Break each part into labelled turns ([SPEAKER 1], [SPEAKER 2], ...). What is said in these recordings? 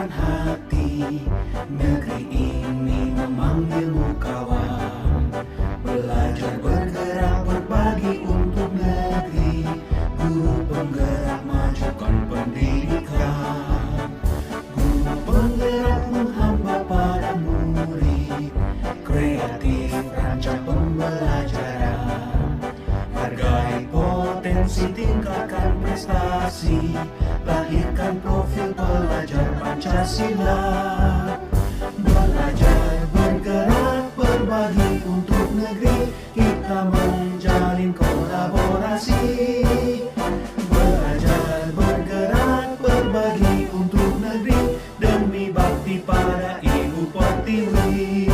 [SPEAKER 1] kuatkan hati, negeri ini memanggilmu kawan. Belajar bergerak berbagi untuk negeri, guru penggerak majukan pendidikan. Guru penggerak menghamba pada murid, kreatif rancang pembelajaran. Hargai potensi, tingkatkan prestasi, lahirkan profil pelajar Pancasila. Belajar bergerak berbagi untuk negeri, kita menjalin kolaborasi. Belajar bergerak berbagi untuk negeri, demi bakti pada Ibu Pertiwi.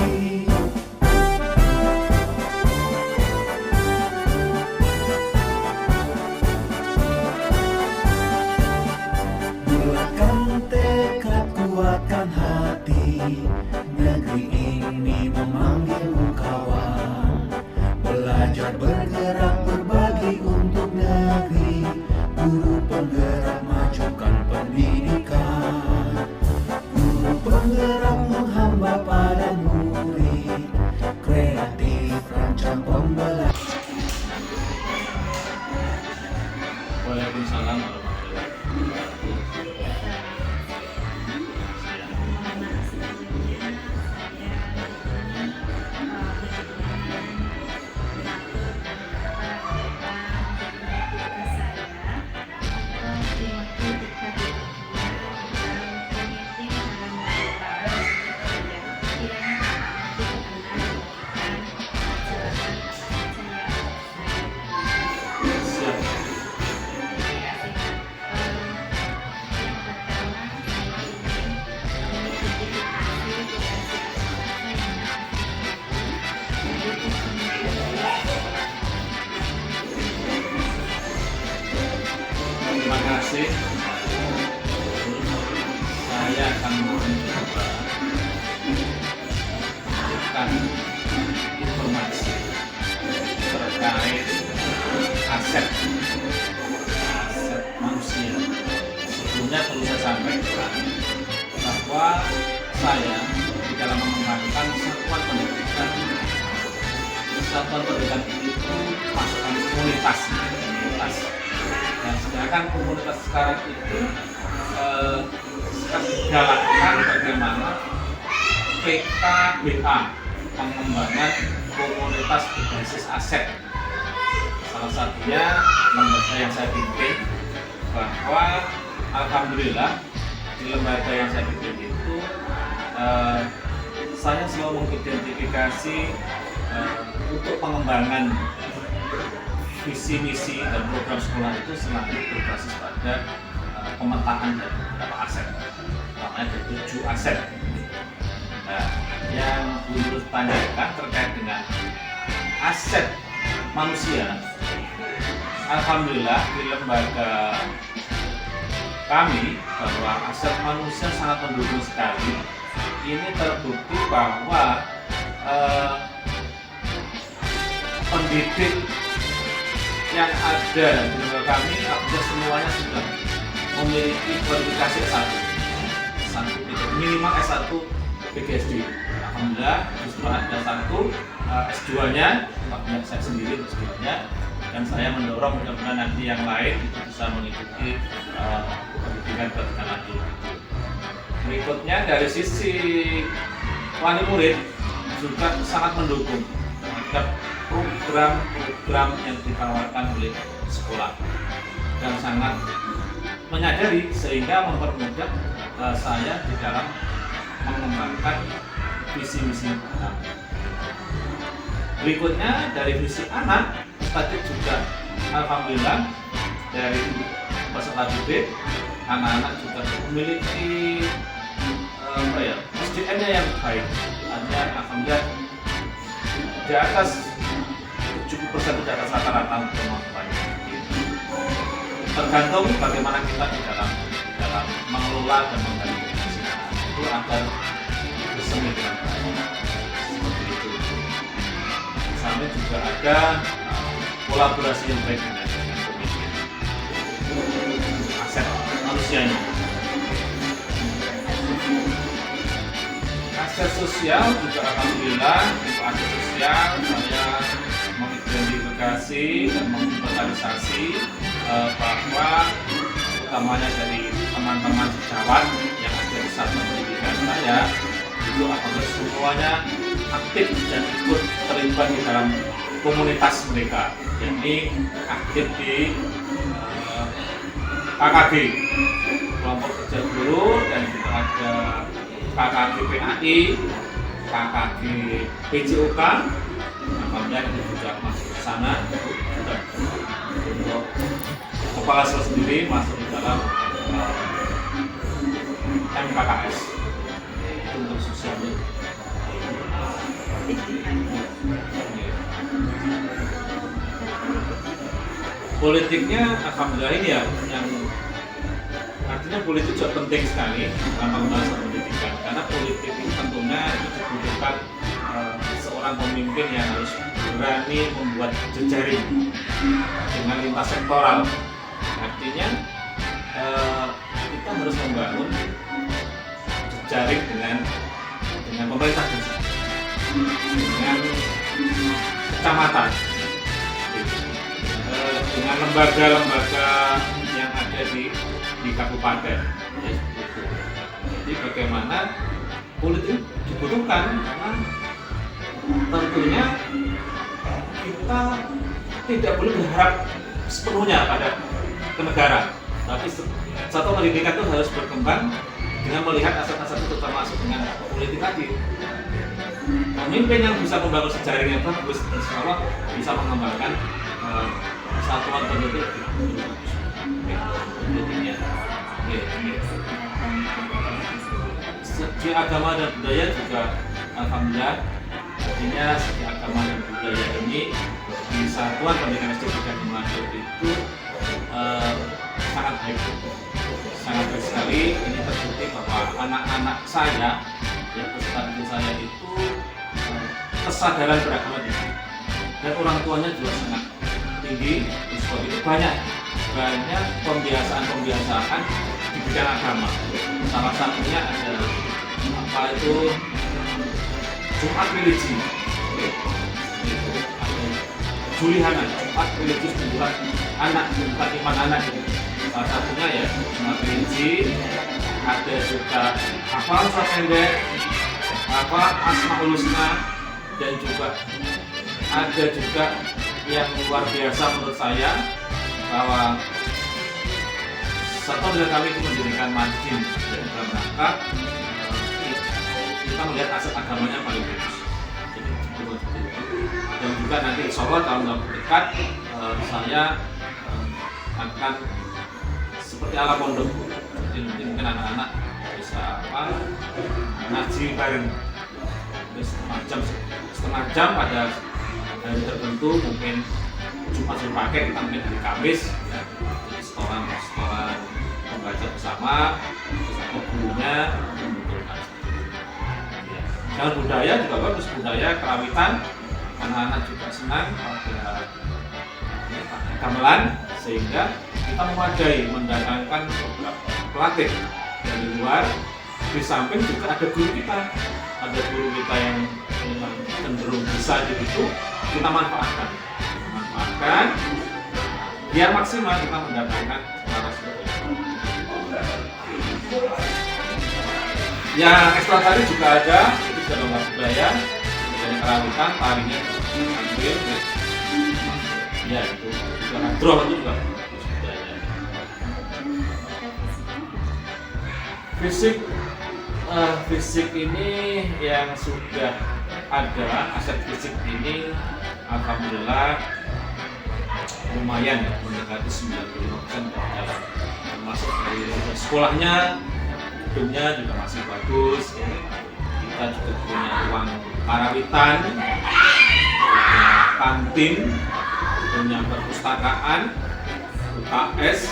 [SPEAKER 1] Bulatkan tekad, kuatkan hati, negeri ini memanggilmu kawan. Belajar bergerak berbagi untuk negeri, guru penggerak majukan pendidikan. Guru penggerak menghamba pada murid, kreatif rancang pembelajaran.
[SPEAKER 2] Waalaikumsalam warahmatullahi Terima kasih. Saya akan mencoba memberikan informasi terkait aset manusia. Sebelumnya perlu saya sampaikan bahwa saya di dalam mengembangkan satuan pendidikan itu masukkan komunitas. Dan sedangkan komunitas sekarang itu sedang digalakkan bagaimana PKBA, pengembangan komunitas berbasis aset. Salah satunya lembaga yang saya pimpin, bahwa alhamdulillah di lembaga yang saya pimpin itu saya selalu mengidentifikasi untuk pengembangan visi misi dan program sekolah itu selalu berbasis pada pemetaan dari beberapa aset, namanya ada 7 aset. Nah, yang Guru tanyakan terkait dengan aset manusia, alhamdulillah di lembaga kami bahwa aset manusia sangat mendukung sekali. Ini terbukti bahwa pendidik yang ada di lembaga kami hampir semuanya sudah memiliki kualifikasi S1, minimal S1 PGSD. Alhamdulillah justru ada satu S2-nya, alhamdulillah saya sendiri S2-nya, dan saya mendorong mudah-mudahan nanti yang lain itu bisa mengikuti pendidikan lanjut. Berikutnya dari sisi wali murid juga sangat mendukung terhadap program-program yang ditawarkan oleh sekolah dan sangat menyadari sehingga mempermudah saya di dalam mengembangkan visi misi anak. Berikutnya dari visi anak tadi juga alhamdulillah dari peserta didik anak-anak juga memiliki SDM-nya yang baik. Artinya alhamdulillah di atas 70% di atas rata-rata untuk kemampuannya. Tergantung bagaimana kita di dalam mengelola dan menggali itu agar bersemi dengan baik. Seperti itu. Sampai juga ada kolaborasi yang baik dengan komite aset manusianya. sosial juga alhamdulillah untuk akses sosial saya mengidentifikasi dan menginventarisasi bahwa utamanya dari teman-teman sejawat yang ada di satuan pendidikan saya itu apabila semuanya aktif dan ikut terlibat di dalam komunitas mereka, yakni aktif di KKG, kelompok kerja guru, dan juga ada KKG PAI, KKG PJOK. Alhamdulillah itu juga masuk ke sana untuk kepala sekolah sendiri masuk di dalam MKKS untuk sosialnya. Politiknya alhamdulillah ini ya, yang artinya politik juga penting sekali dalam pembahasan pendidikan, karena politik itu tentunya dibutuhkan seorang pemimpin yang harus berani membuat jejaring dengan lintas sektoral. Artinya kita harus membangun jejaring dengan pemerintah desa, dengan kecamatan, dengan lembaga-lembaga yang ada di kabupaten. Jadi bagaimana politik dibutuhkan, karena tentunya kita tidak boleh berharap sepenuhnya pada ke negara, tapi satu pendidikan itu harus berkembang dengan melihat aset-aset itu termasuk dengan politik tadi. Pemimpin yang bisa membangun sejaring yang bagus, insya Allah bisa mengembangkan satuan pendidik politiknya. Segi agama dan budaya juga alhamdulillah, artinya segi agama dan budaya ini di satuan pendidikan SD Bukan Manado itu sangat baik sekali. Ini terbukti bahwa anak-anak saya, ya peserta didik saya itu kesadaran beragama tinggi, dan orang tuanya juga sangat tinggi. Di sekolah itu banyak pembiasaan di bidang agama. Salah satunya ada Jumat religi, Julihana, Jumat religius buat anak, bukan iman anak. Salah satunya ya Jumat religi, ada juga hafal surat pendek, Asmaul Husna, dan juga ada juga yang luar biasa menurut saya, bahwa satu dari kami itu mendirikan masjid dalam rangka kita melihat aset agamanya paling bagus. Jadi dan juga nanti insya Allah tahun dekat saya akan seperti ala pondok, jadi mungkin anak-anak bisa ngaji bareng setengah jam pada hari tertentu, mungkin Jumat pakai kita mungkin hari Kamis, ya. Jadi setoran membaca bersama gurunya mengumpulkan. Ya. Jangan budaya juga bagus, budaya kerawitan, anak-anak juga senang pada gamelan, sehingga kita memadai mendatangkan beberapa pelatih dari luar. Di samping juga ada guru kita yang memang cenderung bisa gitu, kita manfaatkan biar maksimal kita mendatangkan narasumber. Yang ekstra tadi juga ada, itu dalam budaya kerawitan, tarinya ambil, ya itu juga hadroh, itu juga budaya. Fisik ini yang sudah ada, aset fisik ini alhamdulillah lumayan, mendekati 95% dalam, termasuk dari sekolahnya, gedungnya juga masih bagus. Kita juga punya ruang karawitan, punya kantin, punya perpustakaan, UKS,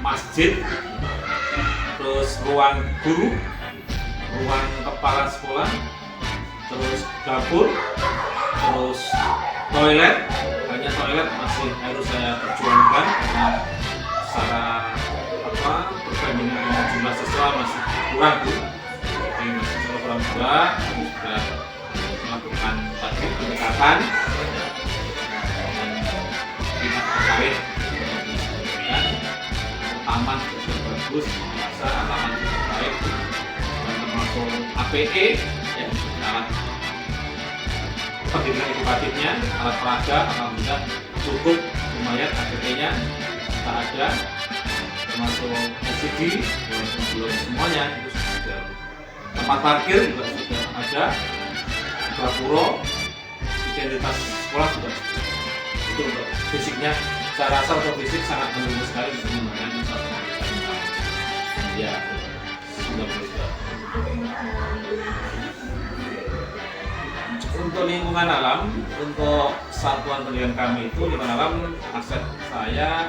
[SPEAKER 2] masjid, terus ruang guru, ruang kepala sekolah, terus dapur, terus toilet. Hanya toilet masih harus saya perjuangkan karena secara berbanding dengan jumlah siswa masih kurang, Bu. Jadi masih kurang orang tua sudah melakukan tadi pendekatan dengan pihak terkait, dan taman sudah bagus, masa alamat sudah baik, dan termasuk APE, ya, alat pendidikan edukatifnya, alat peraga, alhamdulillah cukup, lumayan, APE-nya tak ada, termasuk LCD, belum semuanya itu sudah. Tempat parkir juga sudah ada, Gapuro, identitas sekolah juga. Itu untuk fisiknya, saya rasa untuk fisik sangat mendukung sekali untuk menggunakan satu ya, sudah berusaha. Untuk lingkungan alam, untuk satuan pendidikan kami itu lingkungan alam, aset saya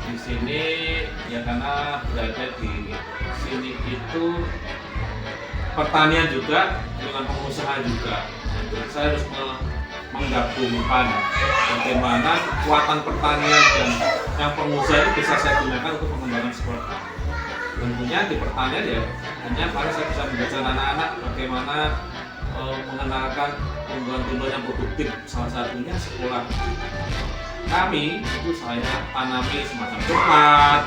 [SPEAKER 2] di sini ya karena berada di sini itu pertanian juga dengan pengusaha juga. Jadi saya harus menggabungkan bagaimana kekuatan pertanian dan yang pengusaha itu bisa saya gunakan untuk pengembangan sekolah kami. Tentunya di pertanian ya hanya paling saya bisa mengajar anak-anak bagaimana mengenalkan tumbuhan-tumbuhan yang produktif, salah satunya sekolah kami itu saya tanami semacam tomat,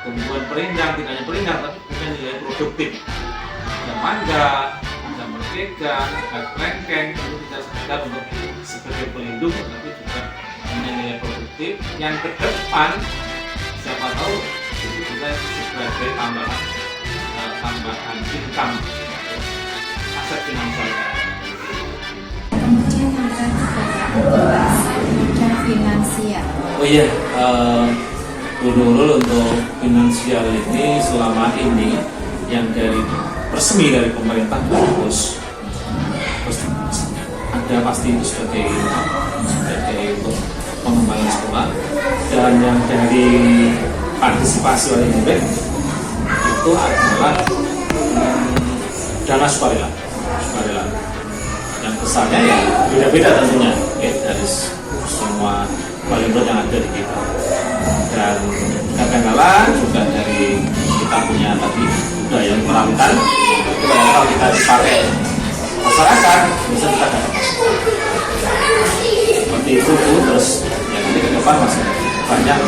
[SPEAKER 2] tumbuhan perinjang, tidak hanya perinjang tapi punya nilai produktif, ada mangga, ada mentega, ada klengkeng, itu kita sekedar untuk sebagai pelindung tapi juga punya nilai produktif yang ke depan siapa tahu itu bisa sebagai tambahan income, aset finansial.
[SPEAKER 3] Kemudian yang ketiga dan finansial.
[SPEAKER 2] Oh iya, dulu untuk finansial ini selama ini yang dari resmi dari pemerintah bagus, terus ada pasti itu sebagai untuk pengembangan sekolah, dan yang dari partisipasi oleh murid itu adalah dana sukarela yang besarnya ya beda-beda tentunya ya, dari semua balai-balai yang ada di kita, dan kadang-kala juga dari kita punya tadi budaya meramkan itu kadang-kala kita dipakai masyarakat bisa kita dapat seperti itu tuh. Terus ya nanti ke depan masih banyak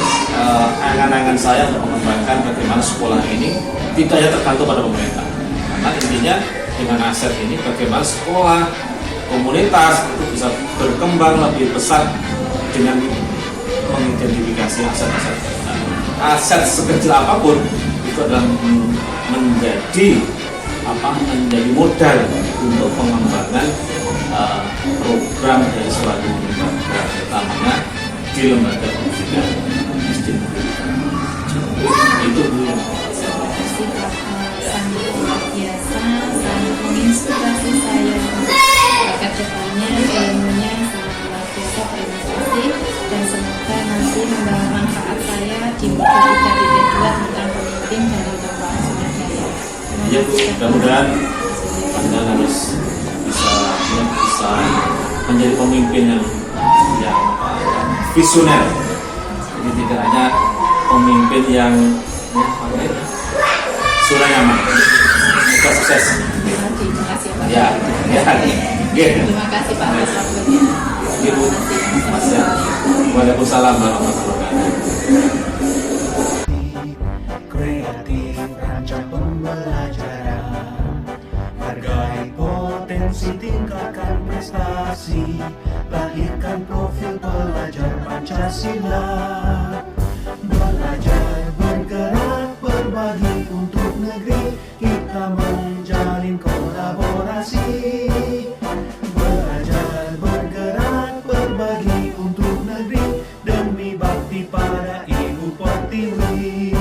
[SPEAKER 2] angan-angan saya untuk mengembangkan bagaimana sekolah ini tidak hanya tergantung pada pemerintah, karena intinya dengan aset ini bagaimana sekolah komunitas itu bisa berkembang lebih besar dengan mengidentifikasi aset-aset. Aset sekecil apapun itu adalah menjadi modal untuk pengembangan program dari suatu lembaga, utamanya di lembaga pendidikan itu dulu.
[SPEAKER 3] Sangat luar biasa, sangat menginspirasi saya ke depannya, ilmunya sangat luar biasa. Terima kasih dan semoga nanti membawa manfaat saya di buku 3.2 tentang pemimpin dan lembaga Surabaya.
[SPEAKER 2] Ya, mudah-mudahan Anda harus bisa menjadi pemimpin yang visioner. Jadi tidak hanya pemimpin yang zona nyaman. Semoga sukses.
[SPEAKER 3] Terima kasih Pak.
[SPEAKER 2] Ya.
[SPEAKER 3] Terima kasih Pak atas waktunya.
[SPEAKER 2] Ibu, Mas ya. Waalaikumsalam warahmatullahi wabarakatuh.
[SPEAKER 1] Kreatif rancang pembelajaran, hargai potensi, tingkatkan prestasi, lahirkan profil pelajar Pancasila. Belajar, bergerak, berbagi untuk negeri, kita menjalin kolaborasi. Belajar, bergerak, berbagi untuk negeri, demi bakti pada Ibu Pertiwi.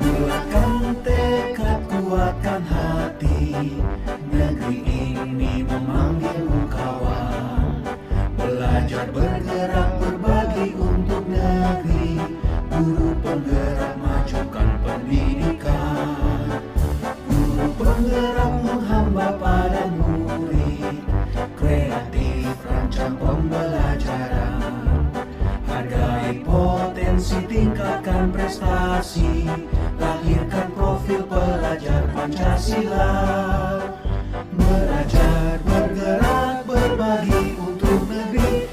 [SPEAKER 1] Bulatkan tekad, kuatkan hati, negeri ini memanggilmu kawan. Belajar, bergerak, berbagi untuk negeri, guru penggerak, majukan pendidikan. Guru penggerak menghamba pada murid, kreatif rancang pembelajaran. prestasi, lahirkan profil pelajar Pancasila. Belajar, bergerak, berbagi untuk negeri,